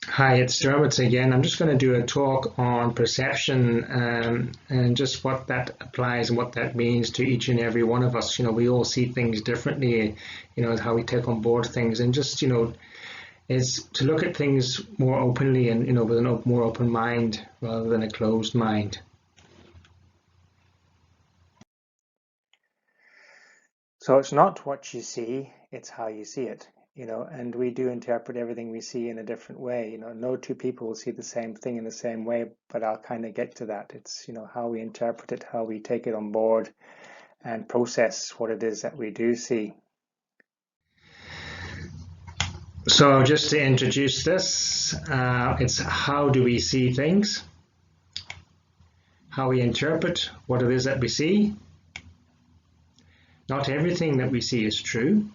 Hi, it's Roberts again. I'm just going to do a talk on perception and just what that applies and what that means to each and every one of us. We all see things differently, how we take on board things, and just, is to look at things more openly and, with a more open mind rather than a closed mind. So it's not what you see, it's how you see it, and we do interpret everything we see in a different way. No two people will see the same thing in the same way, but I'll kind of get to that. It's, how we interpret it, how we take it on board and process what it is that we do see. So just to introduce this, it's how do we see things, how we interpret what it is that we see. Not everything that we see is true.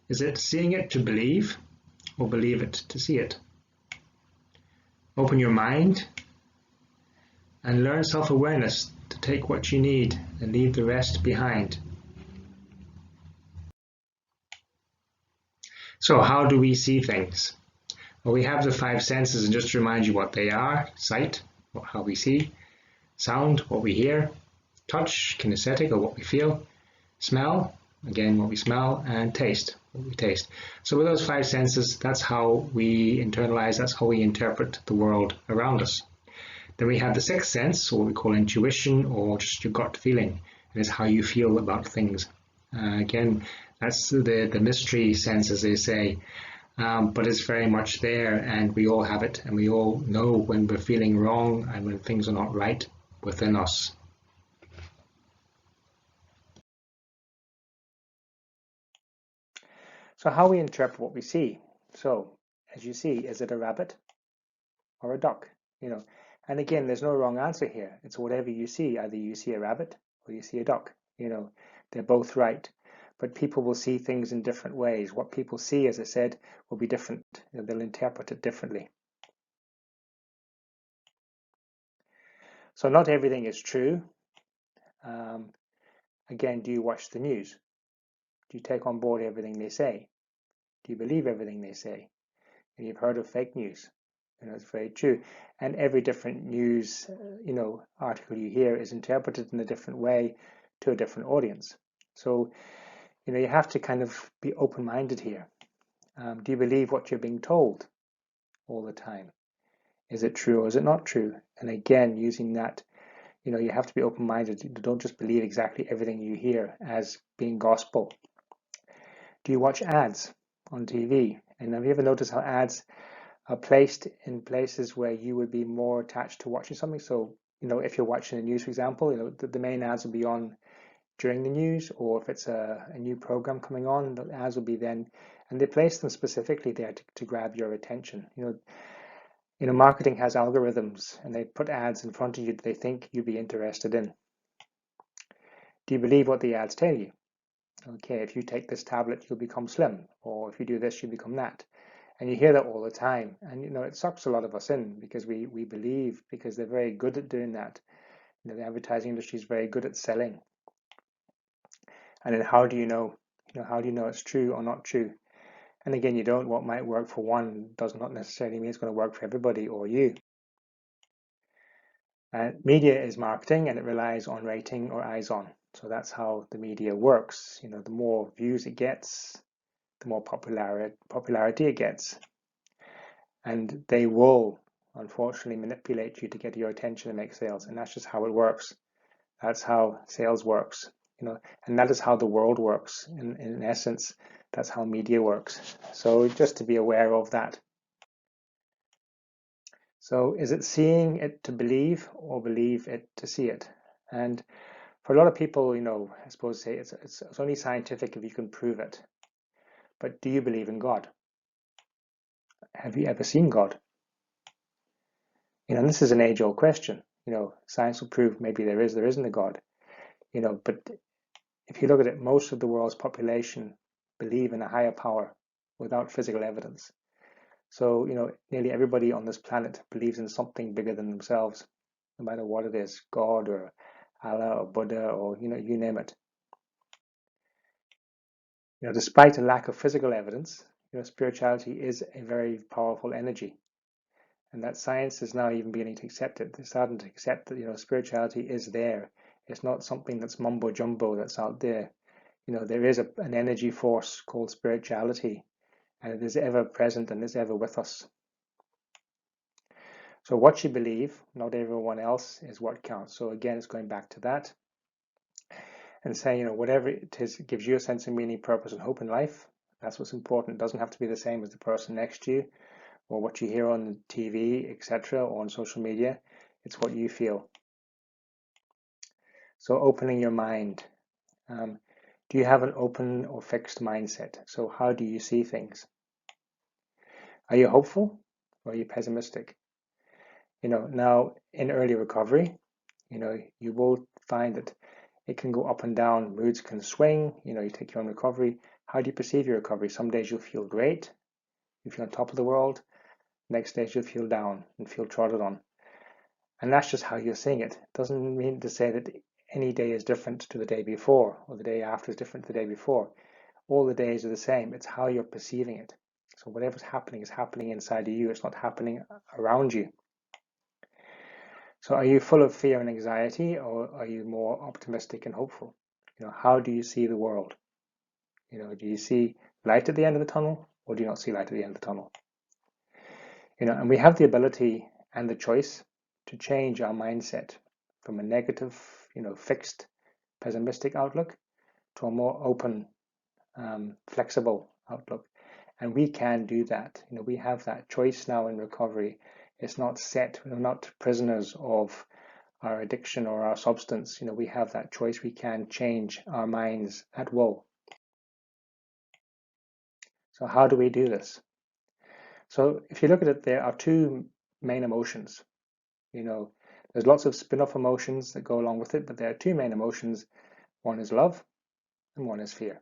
Is it seeing it to believe or believe it to see it? Open your mind and learn self-awareness to take what you need and leave the rest behind. So how do we see things? Well, we have the five senses, and just to remind you what they are: sight, how we see; sound, what we hear; touch, kinesthetic, or what we feel; smell, again, what we smell; and taste, what we taste. So with those five senses, that's how we internalize, that's how we interpret the world around us. Then we have the sixth sense, or what we call intuition, or just your gut feeling. And it's how you feel about things. Again, that's the mystery sense, as they say, but it's very much there, and we all have it, and we all know when we're feeling wrong and when things are not right within us. So how we interpret what we see. So as you see, is it a rabbit or a duck? And again, there's no wrong answer here. It's whatever you see. Either you see a rabbit or you see a duck. They're both right. But people will see things in different ways. What people see, as I said, will be different. They'll interpret it differently. So not everything is true. Um, Again, do you watch the news? Do you take on board everything they say? Do you believe everything they say? And you've heard of fake news. It's very true. And every different news, article you hear is interpreted in a different way to a different audience. So, you have to kind of be open-minded here. Do you believe what you're being told all the time? Is it true or is it not true? And again, using that, you have to be open-minded. Don't just believe exactly everything you hear as being gospel. Do you watch ads on TV? And have you ever noticed how ads are placed in places where you would be more attached to watching something? So, if you're watching the news, for example, the main ads will be on during the news, or if it's a new program coming on, the ads will be then, and they place them specifically there to grab your attention. Marketing has algorithms, and they put ads in front of you that they think you'd be interested in. Do you believe what the ads tell you? Okay, if you take this tablet, you'll become slim, or if you do this, you become that. And you hear that all the time, and it sucks a lot of us in because we believe, because they're very good at doing that. The advertising industry is very good at selling. And then how do you know? How do you know it's true or not true? And again, you don't. What might work for one does not necessarily mean it's going to work for everybody or you. Media is marketing, and it relies on rating or eyes on. So that's how the media works. The more views it gets, the more popularity it gets. And they will, unfortunately, manipulate you to get your attention and make sales. And that's just how it works. That's how sales works. And that is how the world works. In essence, that's how media works. So just to be aware of that. So is it seeing it to believe or believe it to see it? And for a lot of people, I suppose say it's only scientific if you can prove it. But do you believe in God? Have you ever seen God? And this is an age-old question. Science will prove maybe there isn't a God. But if you look at it, most of the world's population believe in a higher power without physical evidence. So, nearly everybody on this planet believes in something bigger than themselves, no matter what it is, God or Allah or Buddha or, you name it. Despite a lack of physical evidence, spirituality is a very powerful energy, and that science is now even beginning to accept it. They're starting to accept that spirituality is there. It's not something that's mumbo jumbo that's out there. There is an energy force called spirituality, and it is ever present and is ever with us. So what you believe, not everyone else, is what counts. So again, it's going back to that and saying, whatever it is, it gives you a sense of meaning, purpose, and hope in life. That's what's important. It doesn't have to be the same as the person next to you or what you hear on TV, etc., or on social media. It's what you feel. So opening your mind. Do you have an open or fixed mindset? So how do you see things? Are you hopeful or are you pessimistic? Now in early recovery, you will find that it can go up and down. Moods can swing. You take your own recovery. How do you perceive your recovery? Some days you'll feel great. You feel on top of the world. Next days you'll feel down and feel trodden on. And that's just how you're seeing it. It doesn't mean to say that any day is different to the day before or the day after is different to the day before. All the days are the same. It's how you're perceiving it. So whatever's happening is happening inside of you. It's not happening around you. So are you full of fear and anxiety, or are you more optimistic and hopeful? How do you see the world? Do you see light at the end of the tunnel, or do you not see light at the end of the tunnel? And we have the ability and the choice to change our mindset from a negative, fixed, pessimistic outlook to a more open, flexible outlook. And we can do that. We have that choice now in recovery. It's not set. We're not prisoners of our addiction or our substance. We have that choice. We can change our minds at will. So how do we do this? So if you look at it, there are two main emotions. There's lots of spin-off emotions that go along with it, but there are two main emotions. One is love and one is fear.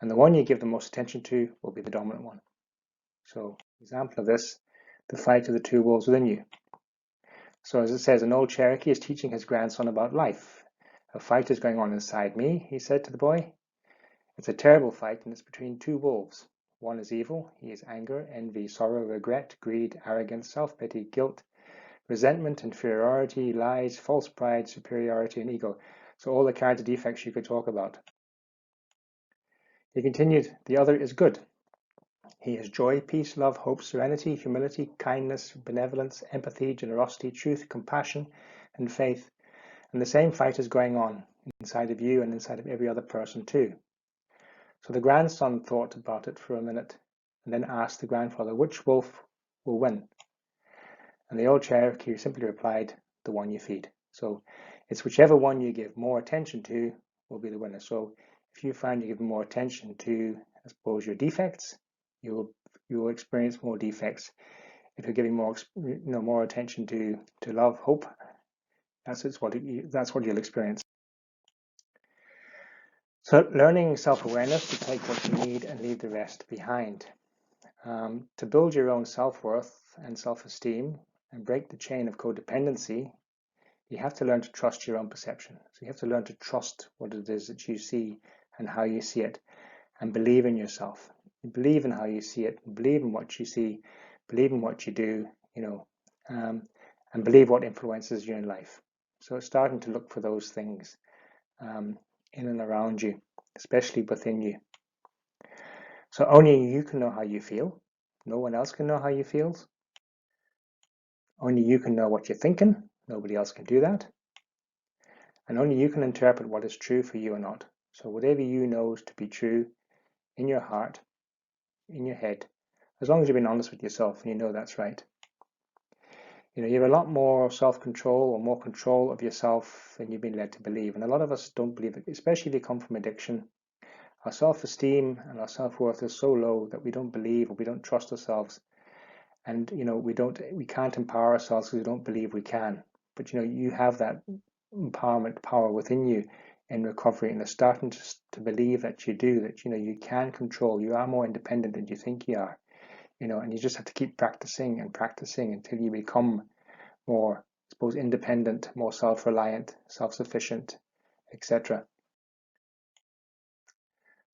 And the one you give the most attention to will be the dominant one. So example of this, the fight of the two wolves within you. So as it says, an old Cherokee is teaching his grandson about life. A fight is going on inside me, he said to the boy. It's a terrible fight, and it's between two wolves. One is evil. He is anger, envy, sorrow, regret, greed, arrogance, self-pity, guilt, resentment, inferiority, lies, false pride, superiority, and ego. So all the character defects you could talk about. He continued, the other is good. He is joy, peace, love, hope, serenity, humility, kindness, benevolence, empathy, generosity, truth, compassion, and faith. And the same fight is going on inside of you and inside of every other person too. So the grandson thought about it for a minute and then asked the grandfather, which wolf will win? And the old Cherokee simply replied, the one you feed. So it's whichever one you give more attention to will be the winner. So if you find you give more attention to, I suppose, your defects, you will experience more defects. If you're giving more attention to love, hope, that's what you'll experience. So learning self-awareness to take what you need and leave the rest behind. To build your own self-worth and self-esteem and break the chain of codependency, you have to learn to trust your own perception. So you have to learn to trust what it is that you see and how you see it, and believe in yourself. Believe in how you see it, believe in what you see, believe in what you do, and believe what influences you in life. So it's starting to look for those things in and around you, especially within you. So only you can know how you feel. No one else can know how you feel. Only you can know what you're thinking. Nobody else can do that. And only you can interpret what is true for you or not. So whatever you know to be true in your heart, in your head, as long as you've been honest with yourself and you know that's right. You have a lot more self-control or more control of yourself than you've been led to believe. And a lot of us don't believe it, especially if you come from addiction. Our self-esteem and our self-worth is so low that we don't believe or we don't trust ourselves. And we can't empower ourselves because we don't believe we can. But you have that empowerment power within you in recovery, and are starting to believe that you do, that you can control. You are more independent than you think you are. And you just have to keep practicing and practicing until you become more, I suppose, independent, more self-reliant, self-sufficient, etc.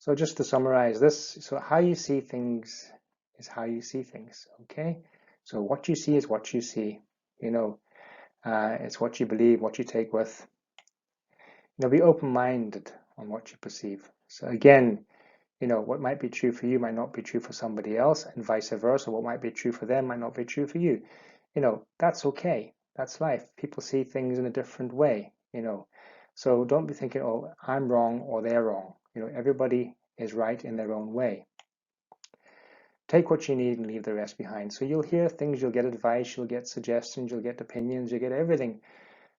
So just to summarize this, so how you see things is how you see things, okay? So what you see is what you see, it's what you believe, what you take with. Be open-minded on what you perceive. So again, what might be true for you might not be true for somebody else, and vice versa. What might be true for them might not be true for you. That's okay. That's life. People see things in a different way, So don't be thinking, oh, I'm wrong or they're wrong. Everybody is right in their own way. Take what you need and leave the rest behind. So you'll hear things, you'll get advice, you'll get suggestions, you'll get opinions, you'll get everything.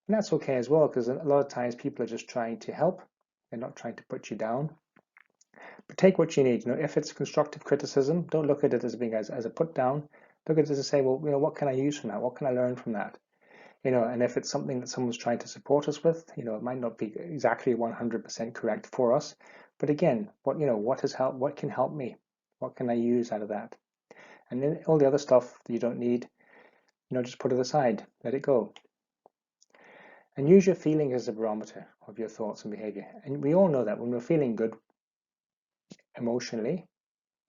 And that's okay as well, because a lot of times people are just trying to help. They're not trying to put you down. But take what you need. If it's constructive criticism, don't look at it as being as a put down. Look at it as to say, well, what can I use from that? What can I learn from that? And if it's something that someone's trying to support us with, it might not be exactly 100% correct for us. But again, what can help me? What can I use out of that? And then all the other stuff that you don't need, just put it aside, let it go. And use your feeling as a barometer of your thoughts and behavior. And we all know that when we're feeling good emotionally,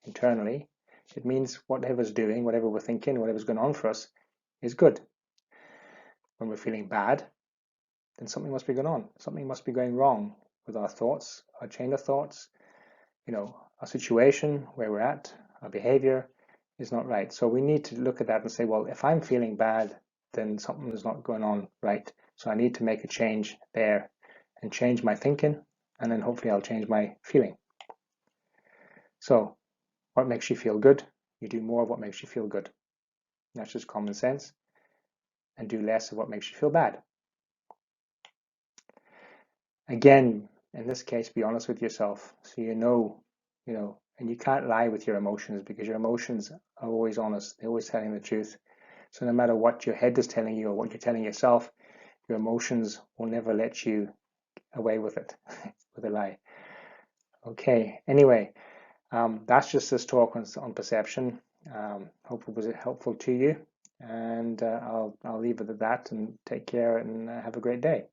internally, it means whatever's doing, whatever we're thinking, whatever's going on for us is good. When we're feeling bad, then something must be going on. Something must be going wrong with our thoughts, our chain of thoughts, our situation, where we're at, our behavior is not right. So we need to look at that and say, well, if I'm feeling bad, then something is not going on right. So I need to make a change there and change my thinking, and then hopefully I'll change my feeling. So what makes you feel good? You do more of what makes you feel good. That's just common sense. And do less of what makes you feel bad. Again, in this case, be honest with yourself so and you can't lie with your emotions, because your emotions are always honest. They're always telling the truth. So no matter what your head is telling you or what you're telling yourself, your emotions will never let you away with it, with a lie. Okay, anyway, that's just this talk on perception. Hopefully it was helpful to you. And I'll leave it at that, and take care and have a great day.